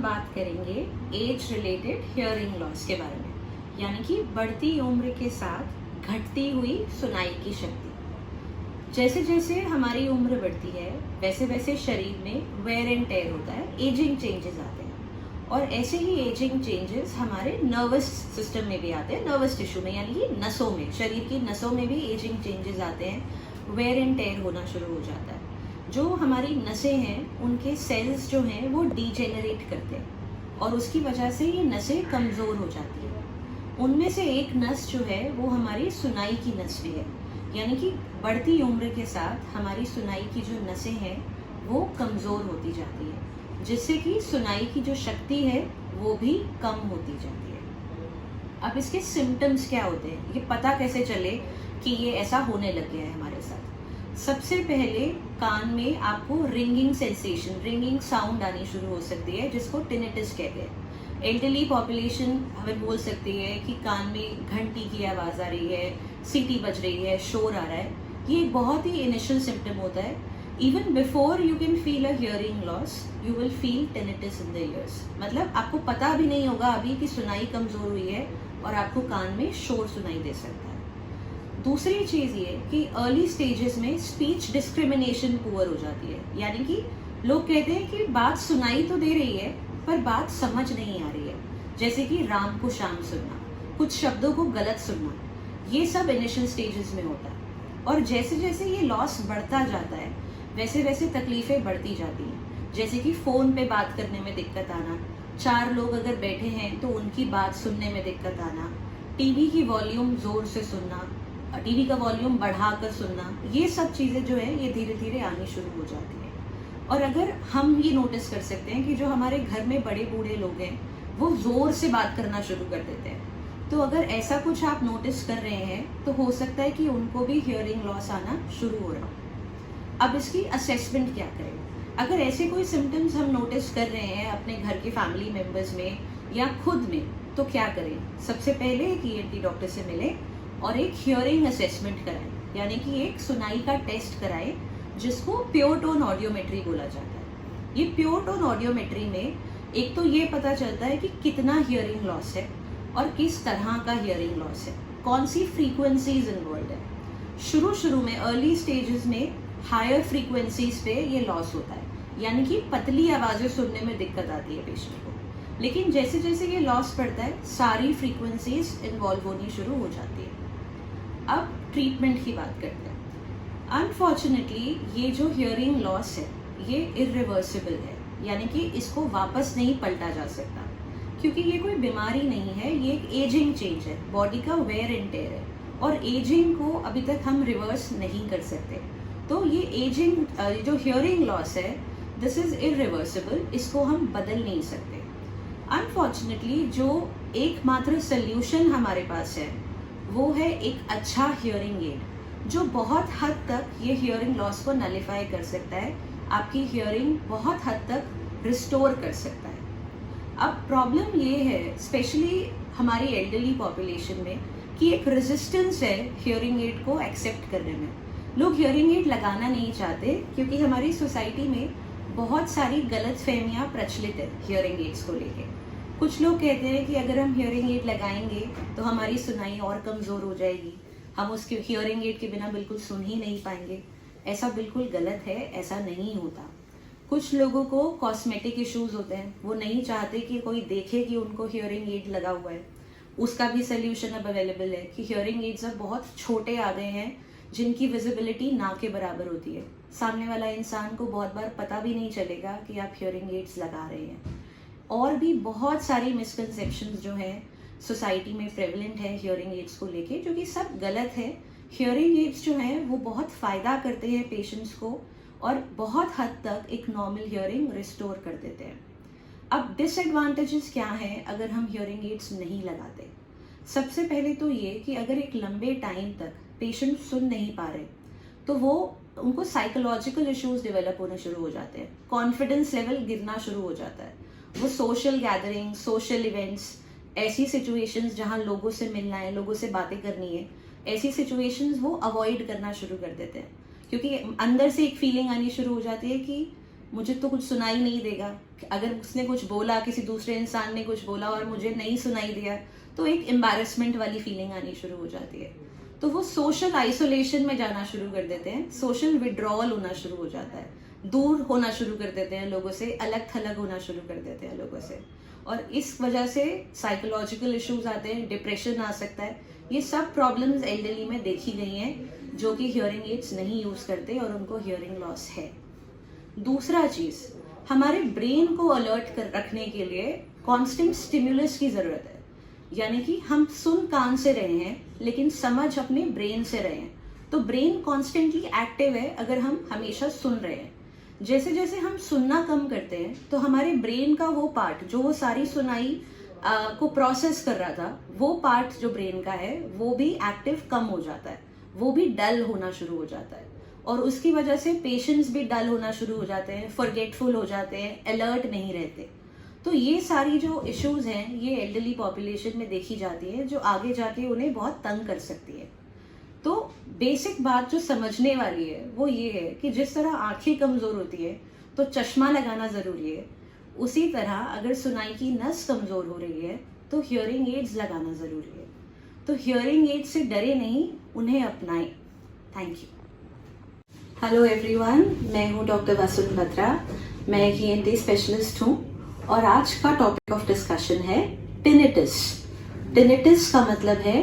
हम बात करेंगे एज रिलेटेड हियरिंग लॉस के बारे में, यानी कि बढ़ती उम्र के साथ घटती हुई सुनाई की शक्ति। जैसे जैसे हमारी उम्र बढ़ती है वैसे वैसे शरीर में वेयर एंड टेयर होता है, एजिंग चेंजेस आते हैं। और ऐसे ही एजिंग चेंजेस हमारे नर्वस सिस्टम में भी आते हैं, नर्वस टिश्यू में, यानी कि नसों में, शरीर की नसों में भी एजिंग चेंजेस आते हैं, वेयर एंड टेयर होना शुरू हो जाता है। जो हमारी नसें हैं उनके सेल्स जो हैं वो डीजेनरेट करते हैं और उसकी वजह से ये नसें कमज़ोर हो जाती हैं। उनमें से एक नस जो है वो हमारी सुनाई की नस भी है, यानी कि बढ़ती उम्र के साथ हमारी सुनाई की जो नसें हैं वो कमज़ोर होती जाती है, जिससे कि सुनाई की जो शक्ति है वो भी कम होती जाती है। अब इसके सिम्टम्स क्या होते हैं, ये पता कैसे चले कि ये ऐसा होने लग गया है हमारे साथ? सबसे पहले कान में आपको रिंगिंग सेंसेशन, रिंगिंग साउंड आनी शुरू हो सकती है, जिसको टिनिटस कहते हैं। एल्डरली पॉपुलेशन हमें बोल सकती है कि कान में घंटी की आवाज़ आ रही है, सीटी बज रही है, शोर आ रहा है। ये एक बहुत ही इनिशियल सिम्टम होता है। Even before you can feel a hearing loss, you will feel tinnitus in the years. मतलब आपको पता भी नहीं होगा अभी कि सुनाई कमज़ोर हुई है और आपको कान में शोर सुनाई दे सकता है। दूसरी चीज़ ये कि अर्ली स्टेजेस में स्पीच डिस्क्रिमिनेशन पुअर हो जाती है, यानी कि लोग कहते हैं कि बात सुनाई तो दे रही है पर बात समझ नहीं आ रही है। जैसे कि राम को श्याम सुनना, कुछ शब्दों को गलत सुनना, ये सब इनिशियल स्टेजेस में होता है। और जैसे जैसे ये लॉस बढ़ता जाता है वैसे वैसे तकलीफ़ें बढ़ती जाती हैं। जैसे कि फ़ोन पे बात करने में दिक्कत आना, 4 लोग अगर बैठे हैं तो उनकी बात सुनने में दिक्कत आना, टीवी की वॉल्यूम ज़ोर से सुनना, टीवी का वॉल्यूम बढ़ाकर सुनना, ये सब चीज़ें जो है ये धीरे धीरे आनी शुरू हो जाती हैं। और अगर हम ये नोटिस कर सकते हैं कि जो हमारे घर में बड़े बूढ़े लोग हैं वो ज़ोर से बात करना शुरू कर देते हैं, तो अगर ऐसा कुछ आप नोटिस कर रहे हैं तो हो सकता है कि उनको भी हियरिंग लॉस आना शुरू हो रहा हो। अब इसकी असेसमेंट क्या करें? अगर ऐसे कोई सिम्टम्स हम नोटिस कर रहे हैं अपने घर के फैमिली मेम्बर्स में या खुद में, तो क्या करें? सबसे पहले एक ईएनटी डॉक्टर से मिलें और एक हियरिंग असेसमेंट कराएं, यानी कि एक सुनाई का टेस्ट कराएं, जिसको प्योर टोन ऑडियोमेट्री बोला जाता है। ये प्योर टोन ऑडियोमेट्री में एक तो ये पता चलता है कि कितना हियरिंग लॉस है और किस तरह का हियरिंग लॉस है, कौन सी फ्रीक्वेंसीज इन्वॉल्व है। शुरू में अर्ली स्टेजेस में हायर फ्रीक्वेंसीज पे ये लॉस होता है, यानी कि पतली आवाज़ें सुनने में दिक्कत आती है पेशेंट को। लेकिन जैसे जैसे ये लॉस बढ़ता है सारी फ्रीक्वेंसीज इन्वॉल्व होनी शुरू हो जाती है। अब ट्रीटमेंट की बात करते हैं। अनफॉर्चुनेटली ये जो हियरिंग लॉस है ये इरिवर्सिबल है, यानी कि इसको वापस नहीं पलटा जा सकता, क्योंकि ये कोई बीमारी नहीं है, ये एक एजिंग चेंज है, बॉडी का वेयर एंड टेयर है, और एजिंग को अभी तक हम रिवर्स नहीं कर सकते। तो ये एजिंग जो हियरिंग लॉस है दिस इज़ इरिवर्सिबल, इसको हम बदल नहीं सकते। अनफॉर्चुनेटली जो एकमात्र सोल्यूशन हमारे पास है वो है एक अच्छा हियरिंग एड, जो बहुत हद तक ये हियरिंग लॉस को नलिफाई कर सकता है, आपकी हियरिंग बहुत हद तक रिस्टोर कर सकता है। अब प्रॉब्लम ये है स्पेशली हमारी एल्डरली पॉपुलेशन में कि एक रेजिस्टेंस है हियरिंग एड को एक्सेप्ट करने में। लोग हियरिंग एड लगाना नहीं चाहते क्योंकि हमारी सोसाइटी में बहुत सारी गलतफहमियां प्रचलित है हियरिंग एड्स को लेके। कुछ लोग कहते हैं कि अगर हम हियरिंग एड लगाएंगे तो हमारी सुनाई और कमज़ोर हो जाएगी, हम उसके हियरिंग एड के बिना बिल्कुल सुन ही नहीं पाएंगे। ऐसा बिल्कुल गलत है, ऐसा नहीं होता। कुछ लोगों को कॉस्मेटिक इश्यूज होते हैं, वो नहीं चाहते कि कोई देखे कि उनको हियरिंग एड लगा हुआ है। उसका भी सोल्यूशन अब अवेलेबल है कि हियरिंग एड्स अब बहुत छोटे आ गए हैं जिनकी विजिबिलिटी ना के बराबर होती है। सामने वाला इंसान को बहुत बार पता भी नहीं चलेगा कि आप हियरिंग एड्स लगा रहे हैं। और भी बहुत सारी मिसकंसेप्शंस जो हैं सोसाइटी में प्रेवलेंट है हियरिंग एड्स को लेके, जो कि सब गलत है। हियरिंग एड्स जो हैं वो बहुत फ़ायदा करते हैं पेशेंट्स को और बहुत हद तक एक नॉर्मल हियरिंग रिस्टोर कर देते हैं। अब डिसएडवांटेजेस क्या हैं अगर हम हियरिंग एड्स नहीं लगाते? सबसे पहले तो ये कि अगर एक लंबे टाइम तक पेशेंट सुन नहीं पा रहे तो वो उनको साइकोलॉजिकल इश्यूज डेवलप होने शुरू हो जाते हैं, कॉन्फिडेंस लेवल गिरना शुरू हो जाता है। वो सोशल गैदरिंग, सोशल इवेंट्स, ऐसी सिचुएशंस जहाँ लोगों से मिलना है, लोगों से बातें करनी है, ऐसी सिचुएशंस वो अवॉइड करना शुरू कर देते हैं, क्योंकि अंदर से एक फीलिंग आनी शुरू हो जाती है कि मुझे तो कुछ सुनाई नहीं देगा। अगर उसने कुछ बोला, किसी दूसरे इंसान ने कुछ बोला और मुझे नहीं सुनाई दिया, तो एक एम्बैरेसमेंट वाली फीलिंग आनी शुरू हो जाती है। तो वो सोशल आइसोलेशन में जाना शुरू कर देते हैं, सोशल विड्रॉल होना शुरू हो जाता है, दूर होना शुरू कर देते हैं लोगों से, अलग थलग होना शुरू कर देते हैं लोगों से। और इस वजह से साइकोलॉजिकल इश्यूज आते हैं, डिप्रेशन आ सकता है। ये सब प्रॉब्लम्स एल्डरली में देखी गई हैं जो कि हियरिंग एड्स नहीं यूज करते और उनको हियरिंग लॉस है। दूसरा चीज, हमारे ब्रेन को अलर्ट कर रखने के लिए कांस्टेंट स्टिमुलस की जरूरत है। यानी कि हम सुन कान से रहे हैं लेकिन समझ अपने ब्रेन से रहे हैं। तो ब्रेन कॉन्स्टेंटली एक्टिव है अगर हम हमेशा सुन रहे हैं। जैसे जैसे हम सुनना कम करते हैं तो हमारे ब्रेन का वो पार्ट जो वो सारी सुनाई को प्रोसेस कर रहा था, वो पार्ट जो ब्रेन का है वो भी एक्टिव कम हो जाता है, वो भी डल होना शुरू हो जाता है। और उसकी वजह से पेशेंट्स भी डल होना शुरू हो जाते हैं, फॉरगेटफुल हो जाते हैं, अलर्ट नहीं रहते। तो ये सारी जो इश्यूज हैं ये एल्डरली पॉपुलेशन में देखी जाती है, जो आगे जाके उन्हें बहुत तंग कर सकती है। तो बेसिक बात जो समझने वाली है वो ये है कि जिस तरह आंखें कमजोर होती है तो चश्मा लगाना जरूरी है, उसी तरह अगर सुनाई की नस कमजोर हो रही है तो हियरिंग एड्स लगाना जरूरी है। तो हियरिंग एड्स से डरे नहीं, उन्हें अपनाएं। Thank you. हेलो एवरीवन, मैं हूँ डॉक्टर वसुन बत्रा। मैं एक ENT स्पेशलिस्ट हूँ और आज का टॉपिक ऑफ डिस्कशन है टिनिटस। टिनिटस का मतलब है